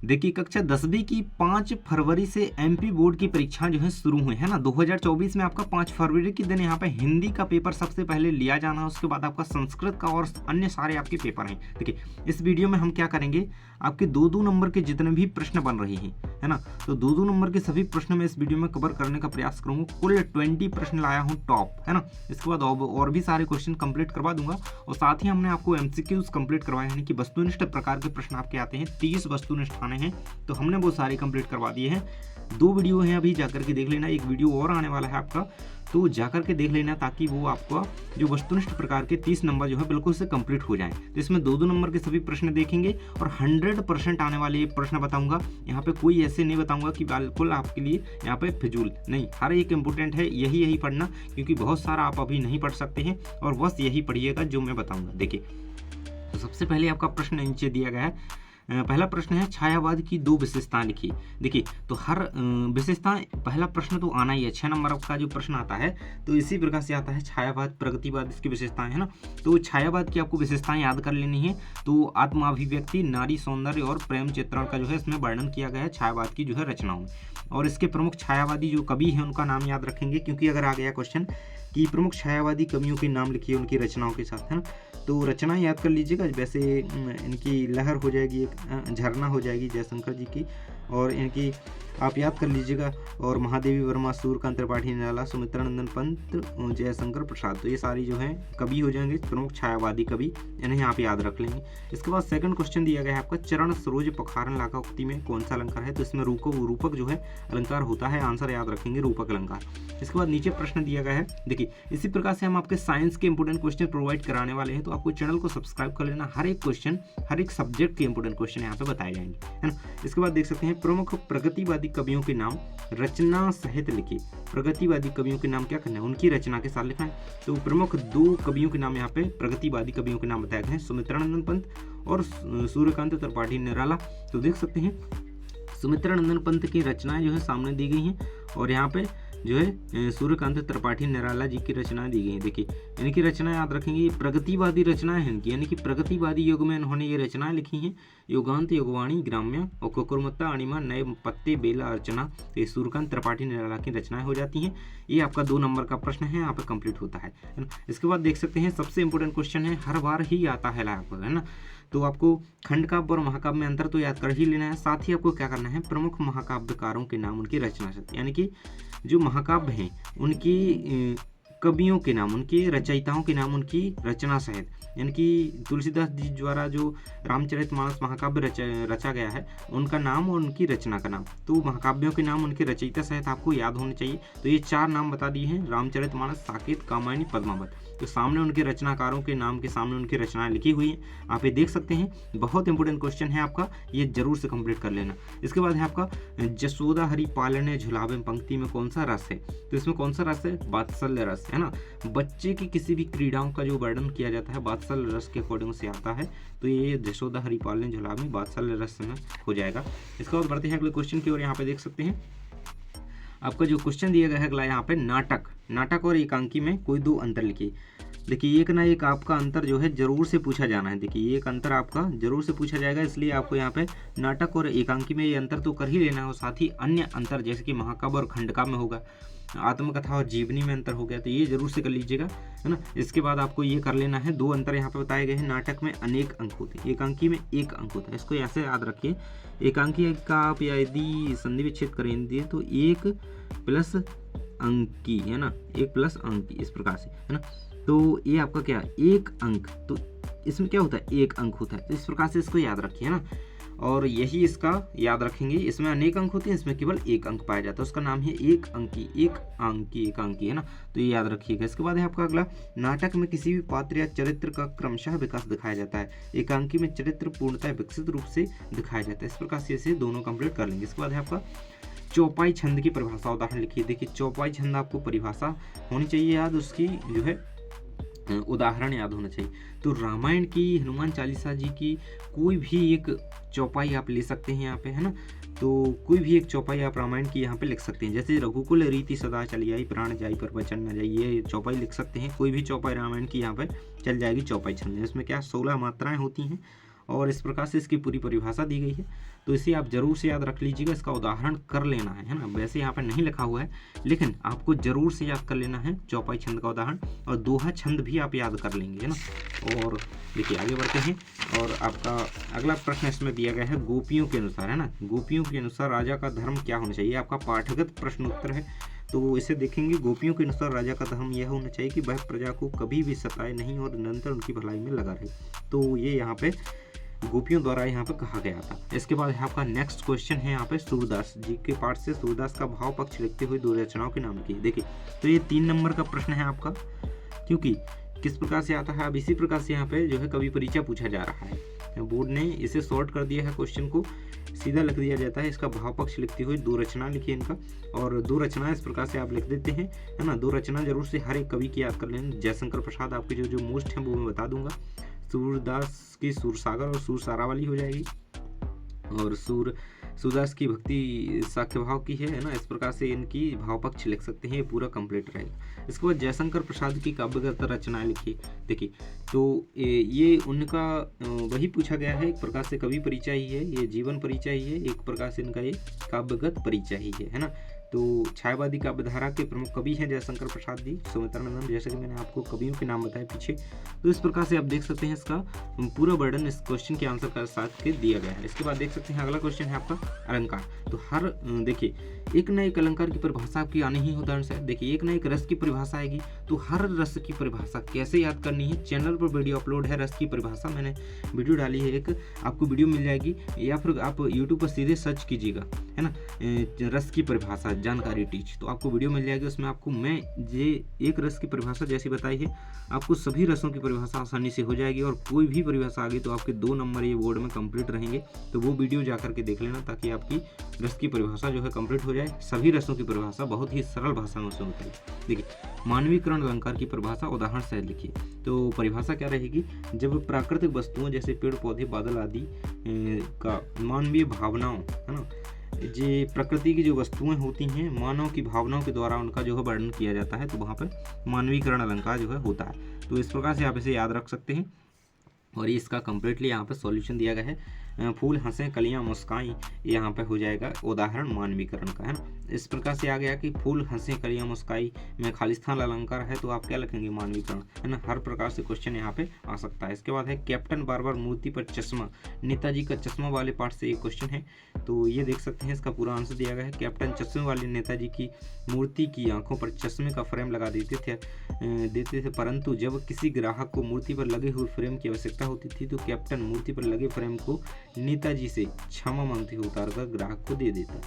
देखिए कक्षा 10वीं की 5 फरवरी से एमपी बोर्ड की परीक्षा जो है शुरू हुई है ना। 2024 में आपका 5 फरवरी के दिन यहाँ पे हिंदी का पेपर सबसे पहले लिया जाना है, उसके बाद आपका संस्कृत का और अन्य सारे आपके पेपर हैं। देखिए इस वीडियो में हम क्या करेंगे, आपके 2-2 नंबर के जितने भी प्रश्न बन रहे हैं, है ना, तो 2-2 नंबर के सभी प्रश्न मैं इस वीडियो में कवर करने का प्रयास करूंगा। कुल 20 प्रश्न लाया हूँ टॉप, है ना। इसके बाद और भी सारे क्वेश्चन कंप्लीट करवा दूंगा और साथ ही हमने आपको एमसीक्यूज कंप्लीट करवाए, यानी कि वस्तुनिष्ठ प्रकार के प्रश्न आपके आते हैं। 30 वस्तुनिष्ठ आने हैं, तो हमने वो सारे कंप्लीट करवा दिए हैं। 2 वीडियो हैं, अभी जाकर के देख लेना। एक वीडियो और आने वाला है आपका, तो जाकर के देख लेना, ताकि वो आपका जो वस्तुनिष्ठ प्रकार के 30 नंबर जो है बिल्कुल से कंप्लीट हो जाएं। तो इसमें 2-2 नंबर के सभी प्रश्न देखेंगे और 100% आने वाले प्रश्न बताऊंगा। यहाँ पे कोई ऐसे नहीं बताऊंगा कि बिल्कुल आपके लिए यहाँ पे फिजूल नहीं, हर एक इंपॉर्टेंट है, यही पढ़ना, क्योंकि बहुत सारा आप अभी नहीं पढ़ सकते हैं और बस यही पढ़िएगा जो मैं बताऊंगा। देखिए तो सबसे पहले आपका प्रश्न नीचे दिया गया है। पहला प्रश्न है छायावाद की 2 विशेषताएं लिखिए। देखिए तो हर विशेषताएं, पहला प्रश्न तो आना ही है, 6 नंबर का जो प्रश्न आता है तो इसी प्रकार से आता है। छायावाद, प्रगतिवाद, इसकी विशेषताएं, है ना। तो छायावाद की आपको विशेषताएं याद कर लेनी है। तो आत्माभिव्यक्ति, नारी सौंदर्य और प्रेम चित्रण का जो है इसमें वर्णन किया गया है छायावाद की जो है रचनाओं में। और इसके प्रमुख छायावादी जो कवि हैं उनका नाम याद रखेंगे, क्योंकि अगर आ गया क्वेश्चन कि प्रमुख छायावादी कवियों के नाम लिखिए उनकी रचनाओं के साथ, है ना, तो रचना याद कर लीजिएगा। वैसे इनकी लहर हो जाएगी, एक झरना हो जाएगी जयशंकर जी की, और इनकी आप याद कर लीजिएगा। और महादेवी वर्मा, सूर्यकांत त्रिपाठी निराला, सुमित्रानंदन पंत, जयशंकर प्रसाद, तो ये सारी जो है कवि हो जाएंगे, प्रमुख छायावादी कवि, इन्हें आप याद रख लेंगे। इसके बाद सेकंड क्वेश्चन दिया गया है आपका, चरण सरोज पखारन लाका उक्ति में कौन सा अलंकार है। तो इसमें रूपक जो है अलंकार होता है, आंसर याद रखेंगे रूपक अलंकार। इसके बाद नीचे प्रश्न दिया गया है। देखिए इसी प्रकार से हम आपके साइंस के इंपोर्टेंट क्वेश्चन प्रोवाइड कराने वाले हैं, तो आपको चैनल को सब्सक्राइब कर लेना। हर एक क्वेश्चन, हर एक सब्जेक्ट के इंपोर्टेंट क्वेश्चन यहाँ पे बताए जाएंगे, है ना। इसके बाद देख सकते हैं प्रमुख प्रगतिवादी कवियों के नाम रचना सहित लिखिए। प्रगतिवादी कवियों के नाम क्या करना है, उनकी रचना के साथ लिखना है। तो प्रमुख 2 कवियों के नाम यहाँ पे, प्रगतिवादी कवियों के नाम बताए गए हैं, सुमित्रानंदन पंत और सूर्यकांत त्रिपाठी निराला। तो देख सकते हैं सुमित्रानंदन पंत की रचनाएं जो है सामने दी गई हैं, और यहाँ पे जो है सूर्यकांत त्रिपाठी निराला जी की रचनाएं दी गई हैं। देखिए इनकी रचनाएं याद रखेंगे, प्रगतिवादी रचनाएं हैं इनकी, यानी कि प्रगतिवादी युग में इन्होंने ये रचनाएं लिखी हैं। योगांत, योगवाणी, ग्राम्य और कुकुरमुत्ता, अणिमा, नए पत्ते, बेला, अर्चना, तो ये सूर्यकांत त्रिपाठी निराला की रचनाएं हो जाती हैं। ये आपका 2 नंबर का प्रश्न है, यहाँ पे कंप्लीट होता है ना। इसके बाद देख सकते हैं सबसे इंपॉर्टेंट क्वेश्चन है, हर बार ही आता है लगभग, है ना। तो आपको खंड काव्य और महाकाव्य में अंतर तो याद कर ही लेना है। साथ ही आपको क्या करना है, प्रमुख महाकाव्यकारों के नाम, उनकी रचना शक्ति, यानी कि जो महाकाव्य हैं उनकी कवियों के नाम, उनके रचयिताओं के नाम, उनकी रचना सहित, यानी कि तुलसीदास जी द्वारा जो रामचरितमानस महाकाव्य रचा गया है उनका नाम और उनकी रचना का नाम। तो महाकाव्यों के नाम उनके रचयिता सहित आपको याद होने चाहिए। तो ये 4 नाम बता दिए हैं, रामचरितमानस, साकेत, कामायनी, पद्मावत। तो सामने उनके रचनाकारों के नाम के सामने उनकी रचनाएं लिखी हुई हैं, आप ये देख सकते हैं। बहुत इंपॉर्टेंट क्वेश्चन है आपका, ये जरूर से कंप्लीट कर लेना। इसके बाद है आपका जसोदा हरि पालने झुलावे पंक्ति में कौन सा रस है। तो इसमें कौन सा रस है, वात्सल्य रस, है ना। बच्चे की किसी भी क्रीड़ाओं का जो वर्णन किया जाता है वात्सल्य रस के अकॉर्डिंग से आता है, तो ये जसोदा हरि पालने झुलावे वात्सल्य रस में हो जाएगा। इसके बाद बढ़ते हैं अगले क्वेश्चन की ओर। यहाँ पे देख सकते हैं आपका जो क्वेश्चन दिया गया है अगला, यहाँ पे नाटक और एकांकी में कोई 2 अंतर लिखिए। देखिए एक ना एक आपका अंतर जो है जरूर से पूछा जाना है। देखिए एक अंतर आपका जरूर से पूछा जाएगा, इसलिए आपको यहाँ पे नाटक और एकांकी में ये अंतर तो कर ही लेना है, और साथ ही अन्य अंतर जैसे कि महाकाव्य और खंडकाव्य में होगा, आत्मकथा और जीवनी में अंतर हो गया, तो ये जरूर से कर लीजिएगा, है ना। इसके बाद आपको ये कर लेना है, 2 अंतर यहाँ पे बताए गए हैं। नाटक में अनेक अंक होते हैं, एकांकी में 1 अंक होता है। इसको ऐसे याद रखिए, एकांकी का आप यदि संधि विच्छेद करेंगे तो 1 प्लस अंकी, है ना, 1 प्लस अंकी, इस प्रकार से, है ना। तो ये आपका क्या, 1 अंक, तो इसमें क्या होता है, 1 अंक होता है। तो इस प्रकार से इसको याद रखिए, है ना, और यही इसका याद रखेंगे। इसमें अनेक अंक होते हैं, इसमें केवल 1 अंक पाया जाता है, उसका नाम है एक अंकी, एकांकी, है ना। तो ये याद रखिएगा। इसके बाद है आपका अगला, नाटक में किसी भी पात्र या चरित्र का क्रमशः विकास दिखाया जाता है, एकांकी में चरित्र पूर्णतः विकसित रूप से दिखाया जाता है। इस प्रकार से इसे दोनों कंप्लीट कर लेंगे। इसके बाद है आपका चौपाई छंद की परिभाषा, उदाहरण लिखिए। देखिए चौपाई छंद आपको परिभाषा होनी चाहिए याद, उसकी जो है उदाहरण याद होना चाहिए। तो रामायण की, हनुमान चालीसा जी की कोई भी एक चौपाई आप ले सकते हैं यहाँ पे, है ना। तो कोई भी एक चौपाई आप रामायण की यहाँ पे लिख सकते हैं, जैसे रघुकुल रीति सदा चली आई, प्राण जाई पर वचन न जाई, ये चौपाई लिख सकते हैं। कोई भी चौपाई रामायण की यहाँ पे चल जाएगी चौपाई छंद। इसमें क्या 16 मात्राएं होती हैं और इस प्रकार से इसकी पूरी परिभाषा दी गई है, तो इसे आप जरूर से याद रख लीजिएगा। इसका उदाहरण कर लेना है ना। वैसे यहाँ पर नहीं लिखा हुआ है, लेकिन आपको जरूर से याद कर लेना है चौपाई छंद का उदाहरण, और दोहा छंद भी आप याद कर लेंगे, है ना। और देखिए आगे बढ़ते हैं, और आपका अगला प्रश्न इसमें दिया गया है गोपियों के अनुसार, है ना। गोपियों के अनुसार राजा का धर्म क्या होना चाहिए, आपका पाठगत प्रश्न उत्तर है। तो इसे देखेंगे, गोपियों के अनुसार राजा का धर्म यह होना चाहिए कि वह प्रजा को कभी भी सताए नहीं और निरंतर उनकी भलाई में लगा रहे। तो ये यहाँ पे गोपियों द्वारा यहाँ पे कहा गया था। इसके बाद आपका नेक्स्ट क्वेश्चन है यहाँ पे सूरदास जी के पाठ से सूरदास का भाव पक्ष लिखते हुए 2 रचनाओं के नाम की। देखिए तो ये 3 नंबर का प्रश्न है आपका, क्योंकि किस प्रकार से आता है, अब इसी प्रकार से यहाँ पे जो है कवि परिचय पूछा जा रहा है। बोर्ड ने इसे शॉर्ट कर दिया है, क्वेश्चन को सीधा लिख दिया जाता है। इसका भाव पक्ष लिखते हुए 2 रचना लिखिए इनका, और 2 रचना इस प्रकार से आप लिख देते हैं, है ना। 2 रचना जरूर से हर एक कवि की याद कर लें। जयशंकर प्रसाद आपके जो मोस्ट हैं वो मैं बता दूंगा। सूरदास की सूरसागर और सूरसारावली हो जाएगी, और सूरदास की भक्ति साख्य भाव की है ना। इस प्रकार से इनकी भाव पक्ष लिख सकते हैं, ये पूरा कंप्लीट रहेगा। इसके बाद जयशंकर प्रसाद की काव्यगत रचनाएं लिखिए। देखिए तो ये उनका वही पूछा गया है, एक प्रकार से कवि परिचय ही है, ये जीवन परिचय ही है, एक प्रकार से इनका ये काव्यगत परिचय ही है ना। तो छायावादी काव्यधारा के प्रमुख कवि हैं जयशंकर प्रसाद जी, सुमित्रानंदन, जैसे कि मैंने आपको कवियों के नाम बताए पीछे। तो इस प्रकार से आप देख सकते हैं इसका पूरा वर्णन इस क्वेश्चन के आंसर का साथ के दिया गया है। इसके बाद देख सकते हैं अगला क्वेश्चन है आपका अलंकार। तो हर देखिए एक न एक अलंकार की परिभाषा आपकी आनी ही उदाहरण से। देखिए एक न एक रस की परिभाषा आएगी, तो हर रस की परिभाषा कैसे याद करनी है, चैनल पर वीडियो अपलोड है रस की परिभाषा, मैंने वीडियो डाली है एक, आपको वीडियो मिल जाएगी, या फिर आप यूट्यूब पर सीधे सर्च कीजिएगा, है ना, रस की परिभाषा जानकारी टीच, तो आपको वीडियो मिल जाएगी। उसमें आपको मैं ये एक रस की परिभाषा जैसी बताई है, आपको सभी रसों की परिभाषा आसानी से हो जाएगी, और कोई भी परिभाषा आ गई तो आपके 2 नंबर ये बोर्ड में कंप्लीट रहेंगे। तो वो वीडियो जा करके देख लेना, ताकि आपकी रस की परिभाषा जो है कंप्लीट हो जाए। सभी रसों की परिभाषा बहुत ही सरल भाषा में उसमें होती है। देखिए मानवीकरण अलंकार की परिभाषा उदाहरण से लिखिए। तो परिभाषा क्या रहेगी, जब प्राकृतिक वस्तुओं जैसे पेड़ पौधे बादल आदि का मानवीय भावनाओं, है ना, ये प्रकृति की जो वस्तुएं होती हैं मानव की भावनाओं के द्वारा उनका जो है वर्णन किया जाता है, तो वहाँ पर मानवीकरण अलंकार जो है होता है। तो इस प्रकार से आप इसे याद रख सकते हैं, और ये इसका कम्प्लीटली यहाँ पर सॉल्यूशन दिया गया है। फूल हंसे कलियां मुस्काई, यहाँ पे हो जाएगा उदाहरण मानवीकरण का, है ना। इस प्रकार से आ गया कि फूल हंसे कलियां मुस्काई में खालिस्तान अलंकार है, तो आप क्या लिखेंगे, मानवीकरण, है ना। हर प्रकार से क्वेश्चन यहाँ पे आ सकता है। इसके बाद है कैप्टन बार बार मूर्ति पर चश्मा, नेताजी का चश्मा वाले पार्ट से एक क्वेश्चन है, तो ये देख सकते हैं इसका पूरा आंसर दिया गया है। कैप्टन चश्मे वाले नेताजी की मूर्ति की आंखों पर चश्मे का फ्रेम लगा देते थे, परंतु जब किसी ग्राहक को मूर्ति पर लगे हुए फ्रेम की आवश्यकता होती थी तो कैप्टन मूर्ति पर लगे फ्रेम को नेताजी से क्षमा मांगते हुए उतारकर ग्राहक को दे देता,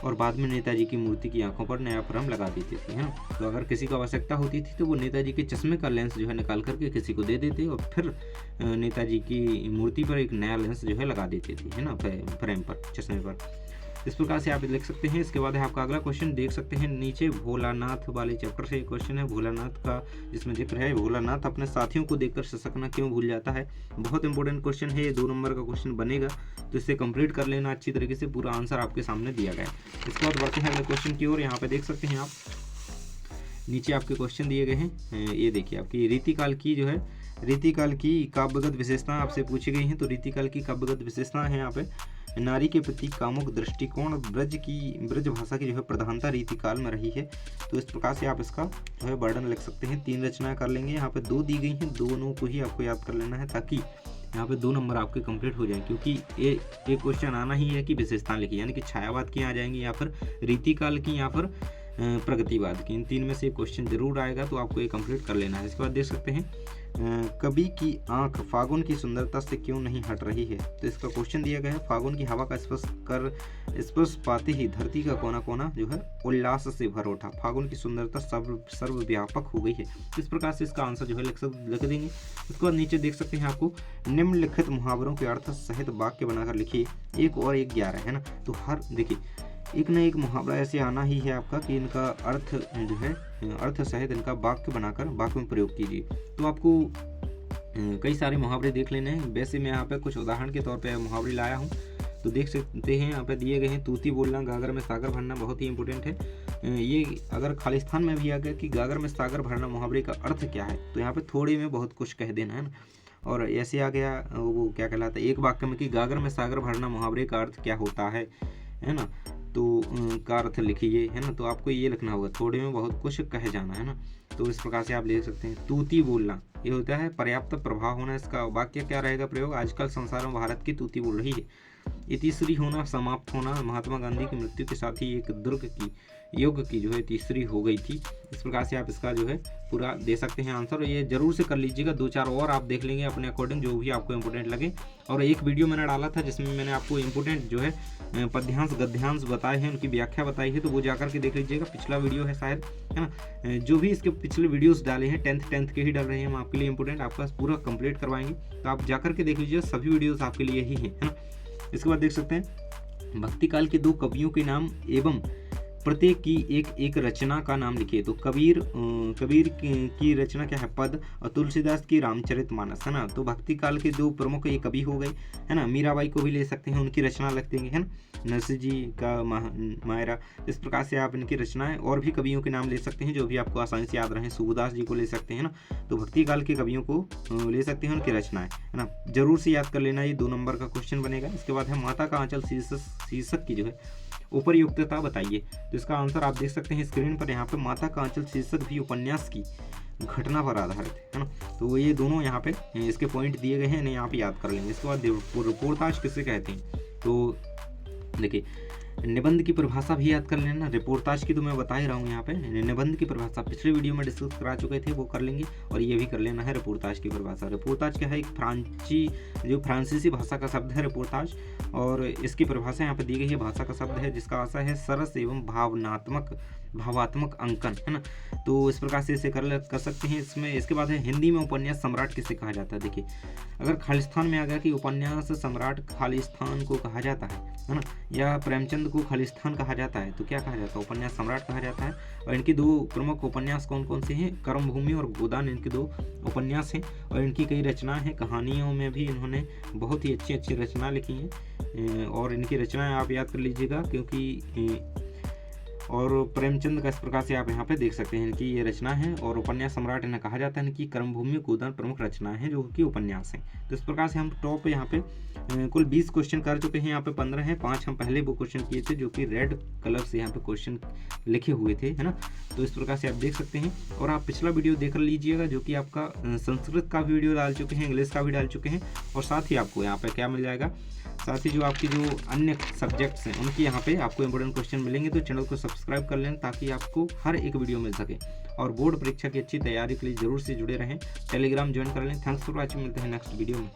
और बाद में नेताजी की मूर्ति की आंखों पर नया फ्रेम लगा देते थे, है ना। तो अगर किसी को आवश्यकता होती थी तो वो नेताजी के चश्मे का लेंस जो है निकाल करके किसी को दे देते, और फिर नेताजी की मूर्ति पर एक नया लेंस जो है लगा देते थे, है ना, फ्रेम पर, चश्मे पर। इस प्रकार से आप लिख सकते हैं। इसके बाद है आपका अगला क्वेश्चन, देख सकते हैं नीचे भोलानाथ वाले चैप्टर से एक क्वेश्चन है भोलानाथ का, जिसमें जिक्र है भोलानाथ अपने साथियों को देखकर ससकना क्यों भूल जाता है। बहुत इंपॉर्टेंट क्वेश्चन है ये, 2 नंबर का क्वेश्चन बनेगा, तो इसे कंप्लीट कर लेना अच्छी तरीके से, पूरा आंसर आपके सामने दिया गया है। इसके बाद बढ़ते हैं अगले क्वेश्चन की ओर। यहाँ पे देख सकते हैं आप नीचे आपके क्वेश्चन दिए गए हैं, ये देखिए आपकी रीतिकाल की जो है, रीतिकाल की काव्यगत विशेषताएं आपसे पूछी गई हैं। तो रीतिकाल की काव्यगत विशेषताएं हैं यहाँ पे, नारी के प्रति कामुक दृष्टिकोण, ब्रज भाषा की जो है प्रधानता रीतिकाल में रही है। तो इस प्रकार से आप इसका जो है वर्णन लिख सकते हैं। 3 रचनाएं कर लेंगे, यहाँ पे 2 दी गई हैं, दोनों को ही आपको याद कर लेना है, ताकि यहाँ पे 2 नंबर आपके कंप्लीट हो जाएं, क्योंकि ये क्वेश्चन आना ही है कि विशेषताएं लिखी, यानी कि छायावाद की आ जाएंगी, या फिर रीतिकाल की, या फिर प्रगतिवाद की, इन 3 में से क्वेश्चन जरूर आएगा, तो आपको ये कंप्लीट कर लेना है। इसके बाद देख सकते हैं कवि की आंख फागुन की सुंदरता से क्यों नहीं हट रही है। तो इसका क्वेश्चन दिया गया है, फागुन की हवा का स्पर्श पाते ही धरती का कोना कोना जो है उल्लास से भर उठा, फागुन की सुंदरता सर्वव्यापक हो गई है। इस प्रकार से इसका आंसर जो है लिख देंगे। इसके बाद नीचे देख सकते हैं आपको निम्नलिखित मुहावरों के अर्थ सहित वाक्य बनाकर लिखिए, 1 और 1 11, है ना। तो हर देखिए एक न एक मुहावरा ऐसे आना ही है आपका कि इनका अर्थ जो है अर्थ सहित इनका वाक्य बनाकर वाक्य में प्रयोग कीजिए। तो आपको कई सारे मुहावरे देख लेने हैं। वैसे मैं यहाँ पे कुछ उदाहरण के तौर पे मुहावरे लाया हूँ, तो देख सकते हैं यहाँ पे दिए गए हैं। तूती बोलना, गागर में सागर भरना, बहुत ही इंपॉर्टेंट है ये। अगर खालिस्तान में भी आ गया कि गागर में सागर भरना मुहावरे का अर्थ क्या है, तो यहाँ पे थोड़े में बहुत कुछ कह देना है ना। और ऐसे आ गया वो क्या कहलाता है एक वाक्य में कि गागर में सागर भरना मुहावरे का अर्थ क्या होता है ना। तो का अर्थ लिखिए, है ना। तो आपको ये लिखना होगा, थोड़े में बहुत कुछ कह जाना, है ना। तो इस प्रकार से आप लिख सकते हैं। तूती बोलना, ये होता है पर्याप्त प्रभाव होना। इसका वाक्य क्या रहेगा प्रयोग, आजकल संसार में भारत की तूती बोल रही है। इतिश्री होना, समाप्त होना, महात्मा गांधी की मृत्यु के साथ ही एक दुर्ग की युग की जो है तीसरी हो गई थी। इस प्रकार से आप इसका जो है पूरा दे सकते हैं आंसर। ये जरूर से कर लीजिएगा, 2-4 और आप देख लेंगे अपने अकॉर्डिंग जो भी आपको इंपोर्टेंट लगे। और एक वीडियो मैंने डाला था जिसमें मैंने आपको इंपोर्टेंट जो है पद्यांश गद्यांश बताए हैं, उनकी व्याख्या बताई है, तो वो जाकर के देख लीजिएगा। पिछला वीडियो है शायद, है ना। जो भी इसके पिछले वीडियोस डाले हैं 10th के ही डाल रहे हैं हम आपके लिए इंपोर्टेंट, आपका पूरा कंप्लीट करवाएंगे। तो आप जाकर के देख लीजिए, सभी वीडियोस आपके लिए ही है ना। इसके बाद देख सकते हैं भक्ति काल के 2 कवियों के नाम एवं प्रत्येक की एक रचना का नाम लिखिए। तो कबीर की रचना क्या है, पद, और तुलसीदास की रामचरितमानस, है ना। तो भक्ति काल के 2 प्रमुख ये कवि हो गए, है ना। मीराबाई को भी ले सकते हैं, उनकी रचना लिख देंगे, है ना। नरसिंह जी का मायरा। इस प्रकार से आप इनकी रचनाएं और भी कवियों के नाम ले सकते हैं जो भी आपको आसानी से याद रहे। सूरदास जी को ले सकते हैं ना। तो भक्ति काल के कवियों को ले सकते हैं, उनकी रचनाएं, है ना। जरूर से याद कर लेना, ये 2 नंबर का क्वेश्चन बनेगा। इसके बाद है माता का आंचल शीर्षक की जो है उपयुक्तता बताइए। तो इसका आंसर आप देख सकते हैं स्क्रीन पर। यहाँ पे माता का आंचल शीर्षक भी उपन्यास की घटना पर आधारित है ना। तो ये दोनों यहाँ पे इसके पॉइंट दिए गए हैं, इन्हें आप याद कर लेंगे। इसके बाद रिपोर्टाज किसे कहते हैं, तो देखिए निबंध की परिभाषा भी याद कर लेना। रिपोर्टाज की तो मैं बता ही रहा हूँ यहाँ पे। निबंध की परिभाषा पिछले वीडियो में डिस्कस करा चुके थे, वो कर लेंगे। और ये भी कर लेना है रिपोर्टाज की परिभाषा। रिपोर्टाज क्या है, एक फ्रांसीसी भाषा का शब्द है रिपोर्टाज, और इसकी परिभाषा यहाँ पे दी गई है। भाषा का शब्द है जिसका अर्थ है सरस एवं भावात्मक अंकन, है ना। तो इस प्रकार से इसे कर सकते हैं इसमें। इसके बाद है हिंदी में उपन्यास सम्राट किसे कहा जाता है। देखिए अगर खालिस्तान में आ गया कि उपन्यास सम्राट खालिस्तान को कहा जाता है ना, या प्रेमचंद को खालिस्तान कहा जाता है, तो क्या कहा जाता है, उपन्यास सम्राट कहा जाता है। और इनकी 2 प्रमुख उपन्यास कौन कौन से हैं, कर्मभूमि और गोदान, इनके 2 उपन्यास हैं। और इनकी कई रचनाएं हैं, कहानियों में भी इन्होंने बहुत ही अच्छी रचना लिखी हैं। और इनकी रचनाएं आप याद कर लीजिएगा, क्योंकि और प्रेमचंद का इस प्रकार से आप यहाँ पे देख सकते हैं इनकी ये रचना है। और उपन्यास सम्राट इन्हें कहा जाता है। इनकी कर्मभूमि गोदान प्रमुख रचनाएं हैं जो कि उपन्यास हैं। तो इस प्रकार से हम टॉप यहाँ पे कुल 20 क्वेश्चन कर चुके हैं। यहाँ पे 15 हैं, 5 हम पहले वो क्वेश्चन किए थे जो कि रेड कलर से यहाँ पे क्वेश्चन लिखे हुए थे, है ना। तो इस प्रकार से आप देख सकते हैं। और आप पिछला वीडियो देख लीजिएगा जो कि आपका संस्कृत का भी वीडियो डाल चुके हैं, इंग्लिश का भी डाल चुके हैं। और साथ ही आपको यहाँ पे क्या मिल जाएगा, साथ ही जो आपकी जो अन्य सब्जेक्ट्स हैं उनकी यहाँ पे आपको इंपोर्टेंट क्वेश्चन मिलेंगे। तो चैनल को सब्सक्राइब कर लें ताकि आपको हर एक वीडियो मिल सके। और बोर्ड परीक्षा की अच्छी तैयारी के लिए जरूर से जुड़े रहें। टेलीग्राम ज्वाइन कर लें। थैंक्स फॉर वॉचिंग, मिलते हैं नेक्स्ट वीडियो में।